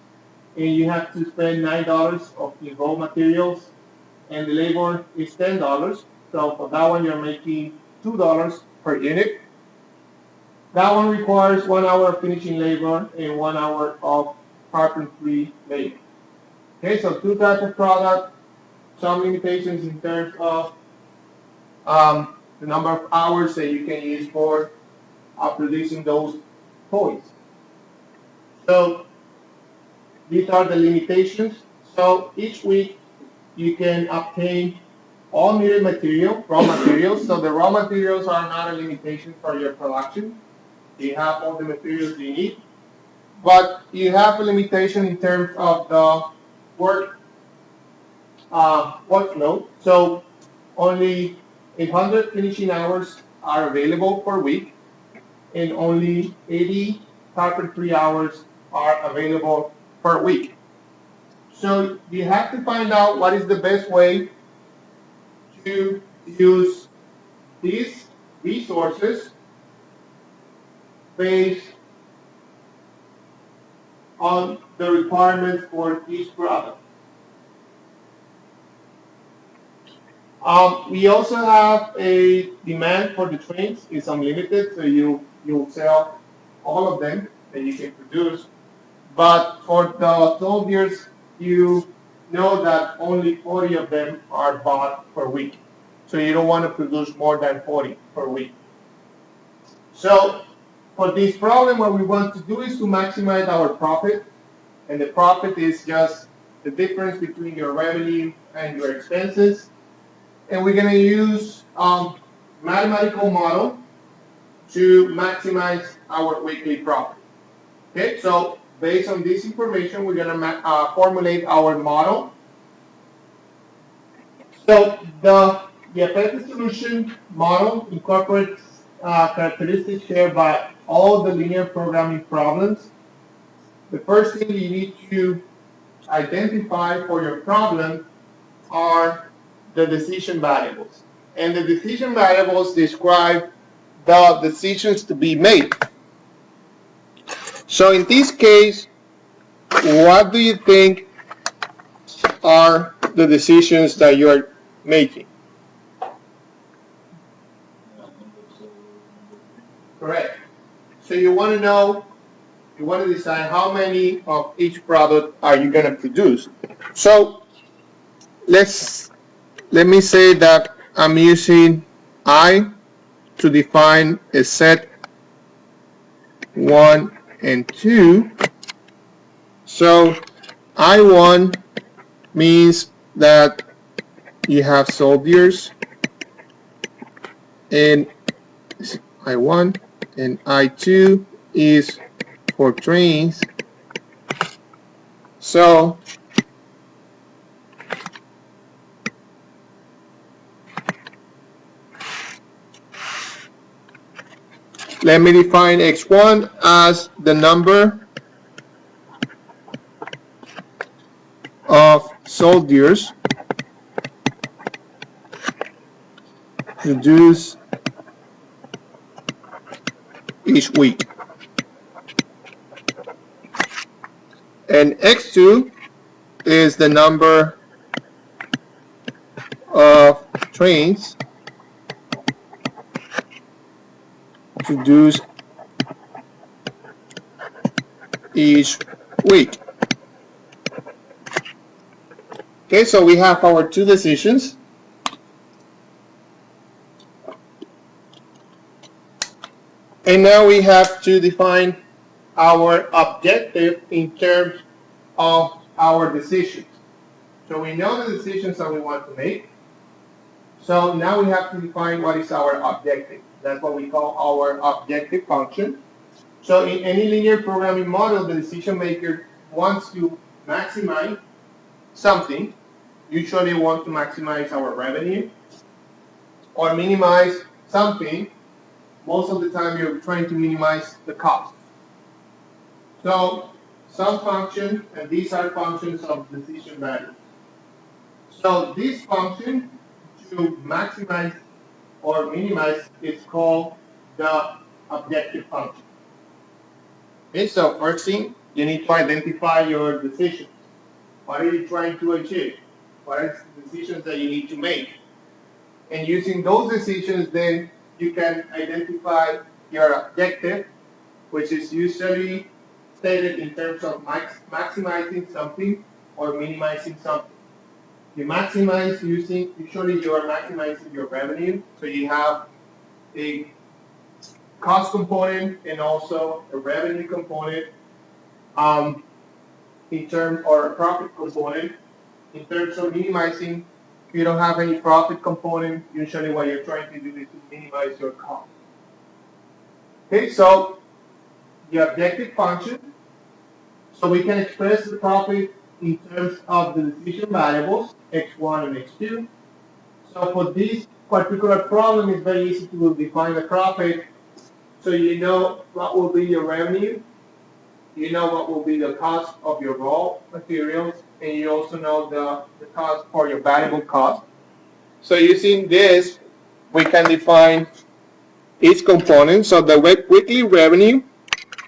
and you have to spend $9 of the raw materials, and the labor is $10. So for that one, you're making $2 per unit. That one requires 1 hour of finishing labor and 1 hour of carpentry labor. Okay, so two types of product, some limitations in terms of the number of hours that you can use for producing those toys. So these are the limitations. So each week you can obtain all needed material, raw materials. So the raw materials are not a limitation for your production. You have all the materials you need. But you have a limitation in terms of the workload. So only 800 finishing hours are available per week, and only 80 carpentry hours are available per week. So you have to find out what is the best way to use these resources based on the requirements for each product. We also have a demand for the trains. It's unlimited, so you'll sell all of them that you can produce. But for the soldiers, you know that only 40 of them are bought per week. So you don't want to produce more than 40 per week. So for this problem, what we want to do is to maximize our profit. And the profit is just the difference between your revenue and your expenses. And we're going to use mathematical model to maximize our weekly profit. Okay, so based on this information, we're going to formulate our model. So the effective solution model incorporates characteristics shared by all the linear programming problems. The first thing you need to identify for your problem are the decision variables. And the decision variables describe the decisions to be made. So in this case, what do you think are the decisions that you are making? Correct. So you want to know, you want to decide how many of each product are you going to produce. So let me say that I'm using I to define a set 1 and 2. So I1 means that you have soldiers, and I1, and I2 is for trains. So let me define X1 as the number of soldiers produced each week. And X2 is the number of trains produced each week. Okay, so we have our two decisions. And now we have to define our objective in terms of our decisions. So we know the decisions that we want to make. So now we have to define what is our objective. That's what we call our objective function. So in any linear programming model, the decision maker wants to maximize something. Usually want to maximize our revenue or minimize something. Most of the time you're trying to minimize the cost. So some function, and these are functions of decision value. So this function to maximize or minimize is called the objective function. Okay, so first thing, you need to identify your decisions. What are you trying to achieve? What are the decisions that you need to make? And using those decisions, then you can identify your objective, which is usually stated in terms of maximizing something or minimizing something. You maximize usually you are maximizing your revenue, so you have a cost component and also a revenue component in terms, or a profit component. In terms of minimizing, if you don't have any profit component, usually what you're trying to do is to minimize your cost. Okay, so the objective function, so we can express the profit in terms of the decision variables, x1 and x2. So for this particular problem, it's very easy to define the profit. So you know what will be your revenue, you know what will be the cost of your raw materials, and you also know the cost for your variable cost. So using this, we can define each component. So the weekly revenue,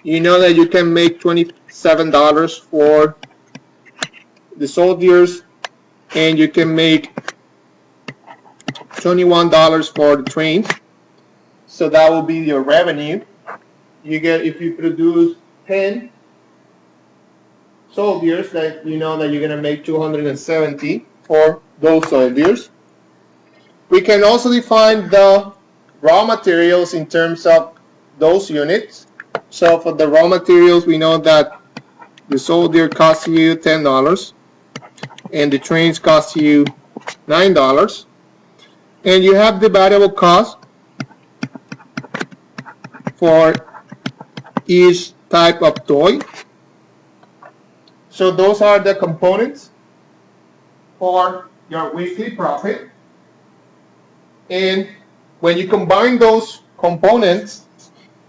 you know that you can make $27 for the soldiers, and you can make $21 for the trains. So that will be your revenue. You get, if you produce 10 soldiers, that you know that you're going to make 270 for those soldiers. We can also define the raw materials in terms of those units. So for the raw materials, we know that the soldier costs you $10 and the trains cost you $9. And you have the variable cost for each type of toy. So those are the components for your weekly profit. And when you combine those components,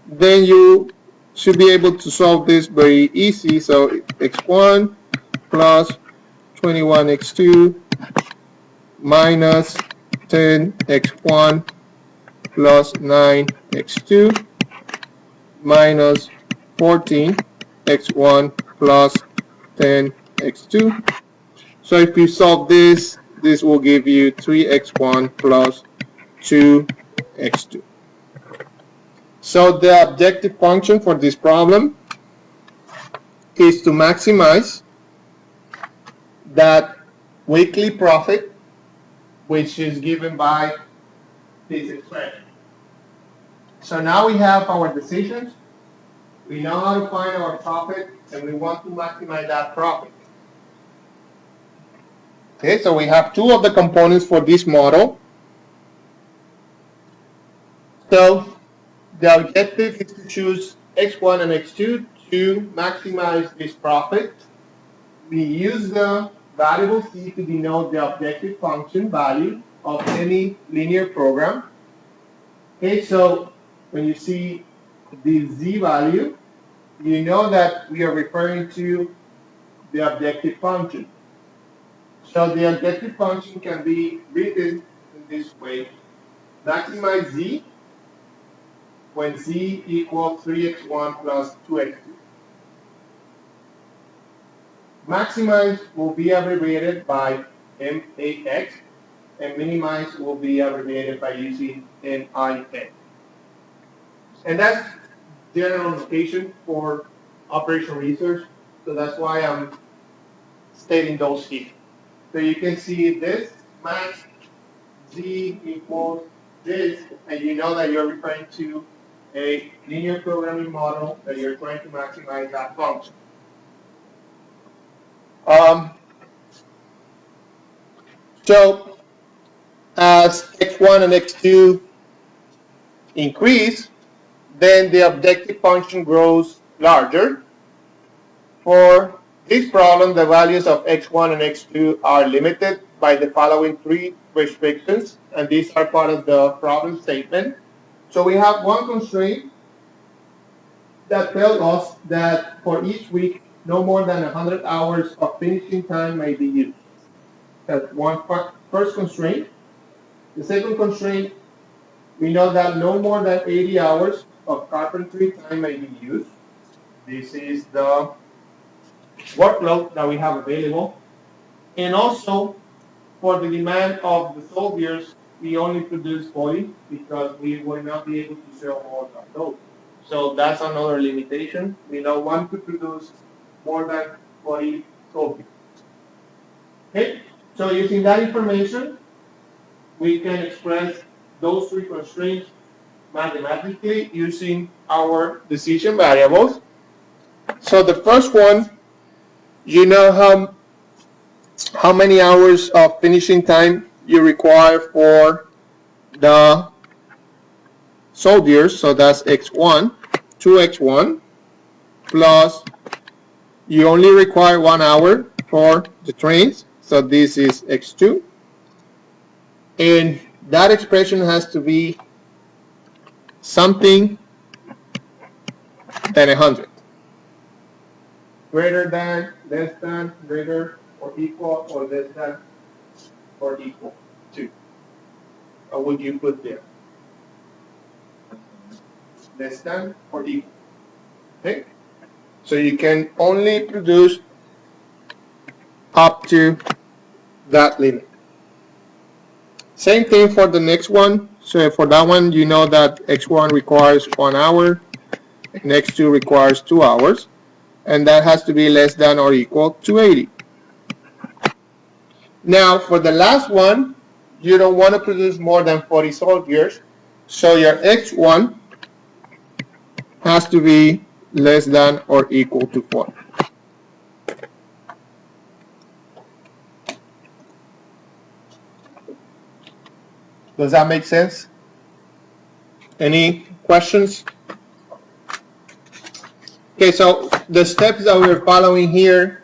then you should be able to solve this very easy. So x1 plus 21x2 minus 10x1 plus 9x2 minus 14x1 plus 10x2. So if you solve this, this will give you 3x1 plus 2x2. So the objective function for this problem is to maximize that weekly profit, which is given by this expression. So now we have our decisions. We know how to find our profit, and we want to maximize that profit. Okay, so we have two of the components for this model. So the objective is to choose x1 and x2 to maximize this profit. We use the variable c to denote the objective function value of any linear program. Okay, so when you see the z value, you know that we are referring to the objective function. So the objective function can be written in this way. Maximize z when z equals 3x1 plus 2x2. Maximize will be abbreviated by MAX, and minimize will be abbreviated by using NIN. And that's general notation for operational research, so that's why I'm stating those here. So you can see this, max z equals this, and you know that you're referring to a linear programming model that you're trying to maximize that function. So as x1 and x2 increase, then the objective function grows larger. For this problem, the values of x1 and x2 are limited by the following three restrictions, and these are part of the problem statement. So we have one constraint that tells us that for each week, no more than 100 hours of finishing time may be used. That's one first constraint. The second constraint, we know that no more than 80 hours of carpentry time may be used. This is the workload that we have available. And also, for the demand of the soldiers, we only produce 40 because we will not be able to sell more than those. So that's another limitation. We don't want to produce more than 40 soldiers. Okay, so using that information, we can express those three constraints mathematically using our decision variables. So the first one, you know how many hours of finishing time you require for the soldiers, so that's x1, 2x1, plus you only require 1 hour for the trains, so this is x2, and that expression has to be something than 100. Greater than, less than, greater or equal, or less than or equal to. What would you put there? Less than or equal. Okay? So you can only produce up to that limit. Same thing for the next one. So for that one, you know that x1 requires 1 hour and x2 requires 2 hours, and that has to be less than or equal to 80. Now for the last one, you don't want to produce more than 40 soldiers, so your x1 has to be less than or equal to 4. Does that make sense? Any questions? Okay, so the steps that we're following here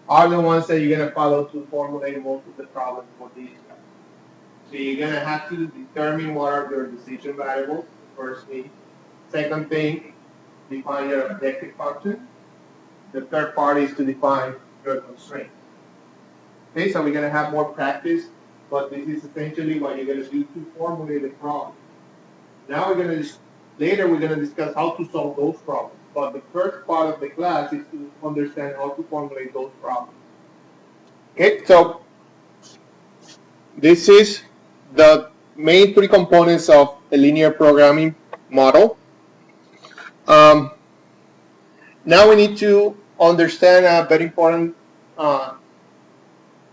are the ones that you're going to follow to formulate most of the problems for these guys. So you're going to have to determine what are your decision variables, first thing. Second thing, define your objective function. The third part is to define your constraint. Okay, so we're going to have more practice, but this is essentially what you're going to do to formulate a problem. Now later we're going to discuss how to solve those problems. But the first part of the class is to understand how to formulate those problems. Okay, so this is the main three components of a linear programming model. Now we need to understand a very important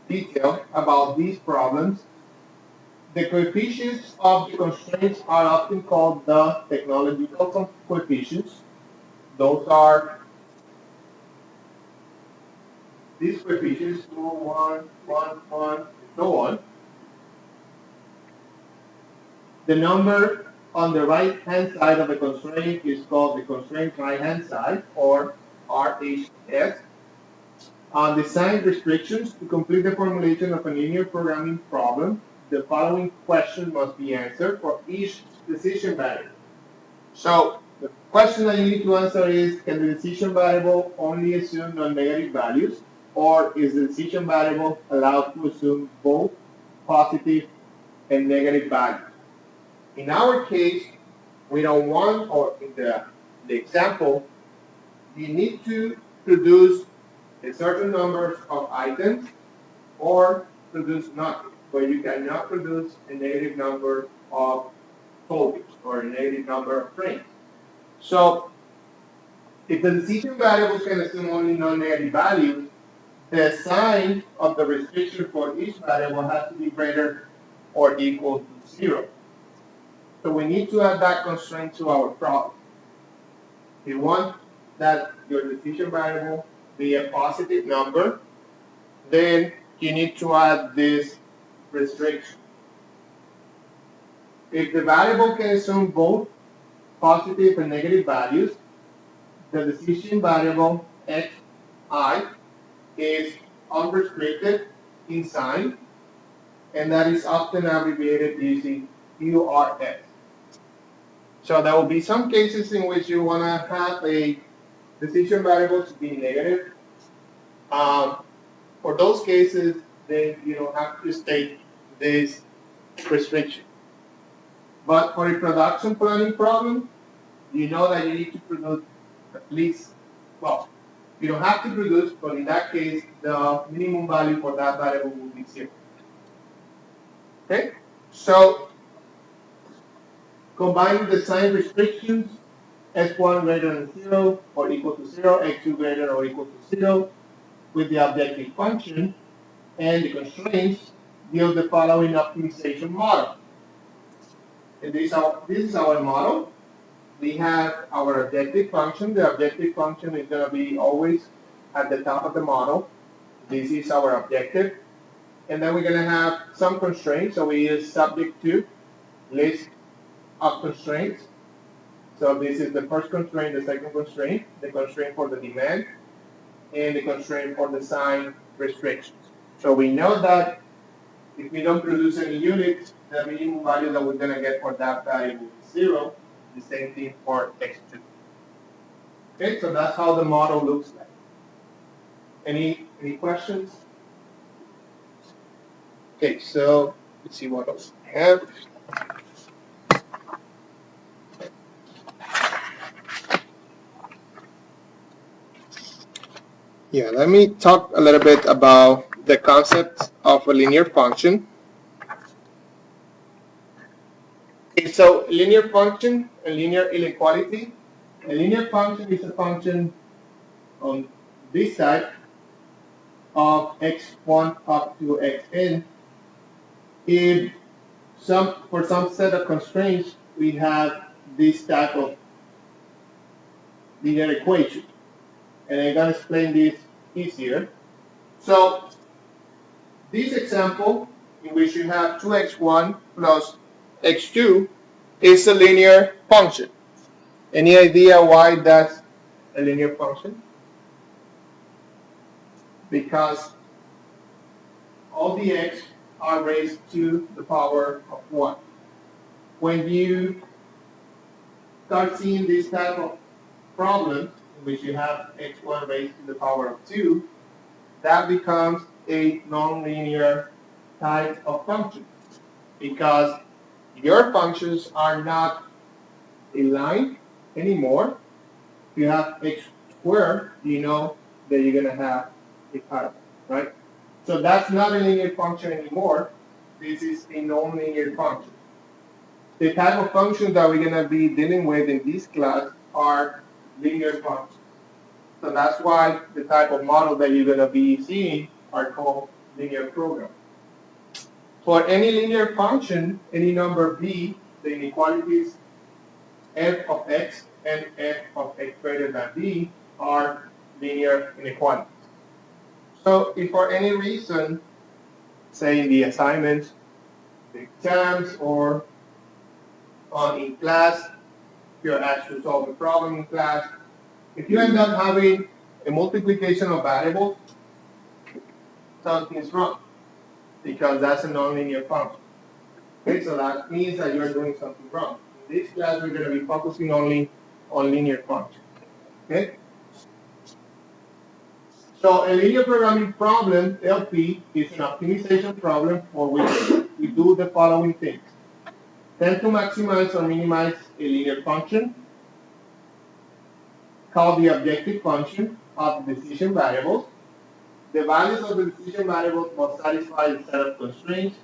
detail about these problems. The coefficients of the constraints are often called the technological coefficients. Those are these coefficients, 2, 1, 1, 1, and so on. The number on the right-hand side of the constraint is called the constraint right-hand side, or RHS. On design restrictions, to complete the formulation of a linear programming problem, the following question must be answered for each decision variable. So the question that you need to answer is, can the decision variable only assume non-negative values, or is the decision variable allowed to assume both positive and negative values? In our case, we don't want, or in the example, you need to produce a certain number of items or produce nothing, but you cannot produce a negative number of soldiers or a negative number of trains. So if the decision variables can assume only non-negative values, the sign of the restriction for each variable has to be greater or equal to 0. So we need to add that constraint to our problem. If you want that your decision variable be a positive number, then you need to add this restriction. If the variable can assume both positive and negative values, the decision variable xi is unrestricted in sign, and that is often abbreviated using URS. So there will be some cases in which you want to have a decision variable to be negative. For those cases, then you don't have to state this restriction. But for a production planning problem, you know that you need to produce at least, well, you don't have to produce, but in that case, the minimum value for that variable will be 0. Okay? So, combining the sign restrictions, x1 greater than 0 or equal to 0, x2 greater or equal to 0, with the objective function and the constraints, yield the following optimization model. And this is our model. We have our objective function. The objective function is going to be always at the top of the model. This is our objective. And then we're going to have some constraints. So we use subject to list of constraints. So this is the first constraint, the second constraint, the constraint for the demand, and the constraint for the sign restrictions. So we know that if we don't produce any units, the minimum value that we're going to get for that value will be 0. The same thing for x2. Okay, so that's how the model looks like. Any questions? Okay, so let's see what else we have. Yeah, let me talk a little bit about the concept of a linear function. so linear function and linear inequality. A linear function is a function on this side of x1 up to xn. If for some set of constraints, we have this type of linear equation. And I'm going to explain this easier. So this example, in which you have 2x1 plus x2, is a linear function. Any idea why that's a linear function? Because all the x are raised to the power of 1. When you start seeing this type of problem, in which you have x1 raised to the power of 2, that becomes a nonlinear type of function, because your functions are not a line anymore. If you have x squared, you know that you're going to have a parabola, right? So that's not a linear function anymore. This is a nonlinear function. The type of functions that we're going to be dealing with in this class are linear functions. So that's why the type of model that you're going to be seeing are called linear programs. For any linear function, any number b, the inequalities f of x and f of x greater than b are linear inequalities. So if for any reason, say in the assignments, the exams, or in class, you're asked to solve a problem in class, if you end up having a multiplication of variables, something's wrong, because that's a nonlinear function. Okay, so that means that you're doing something wrong. In this class, we're going to be focusing only on linear functions. Okay? So a linear programming problem, LP, is an optimization problem for which we do the following things. Tend to maximize or minimize a linear function, called the objective function of the decision variables. The values of the decision variables must satisfy a set of constraints.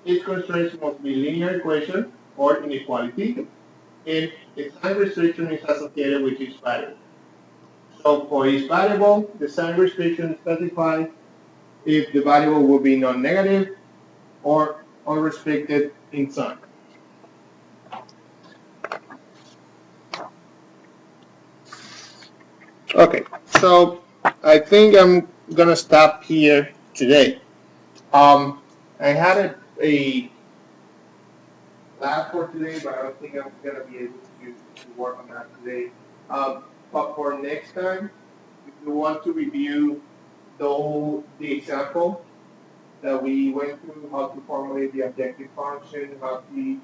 Each constraint must be linear equation or inequality, and a sign restriction is associated with each variable. So for each variable, the sign restriction specifies if the variable will be non-negative or unrestricted in sign. Okay, so I think I'm gonna stop here today. I had a lab for today, but I don't think I'm gonna be able to work on that today. But for next time, if you want to review the example that we went through, how to formulate the objective function, how to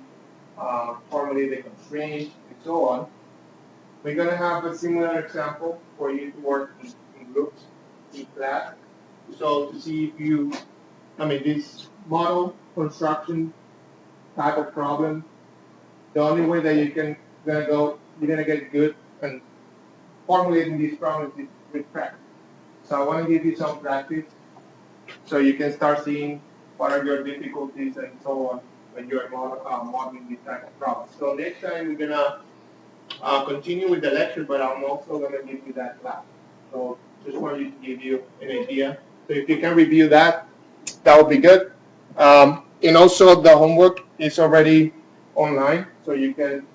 formulate the constraints, and so on, we're going to have a similar example for you to work in groups, in class. So to see if you, this model construction type of problem, the only way that you're gonna get good and formulating these problems is with practice. So I want to give you some practice so you can start seeing what are your difficulties and so on when you're modeling these type of problems. So next time we're gonna continue with the lecture, but I'm also gonna give you that class. So just want you to give you an idea. So if you can review that, that would be good. And also the homework is already online, so you can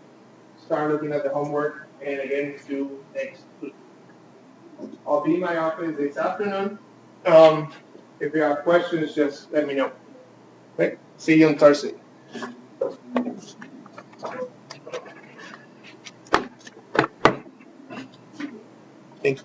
start looking at the homework and again it's due next week. I'll be in my office this afternoon. If you have questions, just let me know. Okay? See you on Thursday. Thank you.